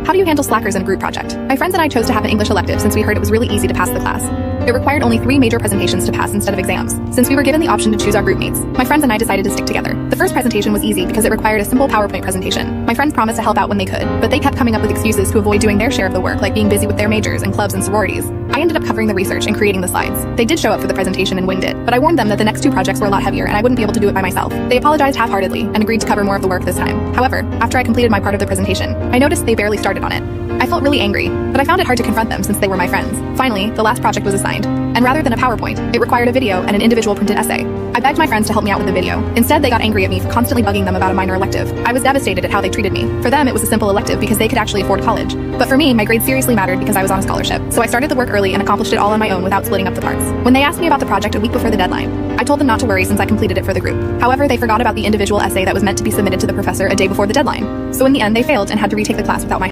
How do you handle slackers in a group project? My friends and I chose to have an English elective since we heard it was really easy to pass the class. It required only 3 major presentations to pass instead of exams. Since we were given the option to choose our group mates, my friends and I decided to stick together. The first presentation was easy because it required a simple PowerPoint presentation. My friends promised to help out when they could, but they kept coming up with excuses to avoid doing their share of the work, like being busy with their majors and clubs and sororities. I ended up covering the research and creating the slides. They did show up for the presentation and winged it, but I warned them that the next 2 projects were a lot heavier and I wouldn't be able to do it by myself. They apologized half-heartedly and agreed to cover more of the work this time. However, after I completed my part of the presentation, I noticed they barely started on it. I felt really angry, but I found it hard to confront them since they were my friends. Finally, the last project was assigned, and rather than a PowerPoint, it required a video and an individual printed essay. I begged my friends to help me out with the video. Instead, they got angry at me for constantly bugging them about a minor elective. I was devastated at how they treated me. For them, it was a simple elective because they could actually afford college. But for me, my grades seriously mattered because I was on a scholarship. So I started the work early and accomplished it all on my own without splitting up the parts. When they asked me about the project a week before the deadline, I told them not to worry since I completed it for the group. However, they forgot about the individual essay that was meant to be submitted to the professor a day before the deadline. So in the end, they failed and had to retake the class without my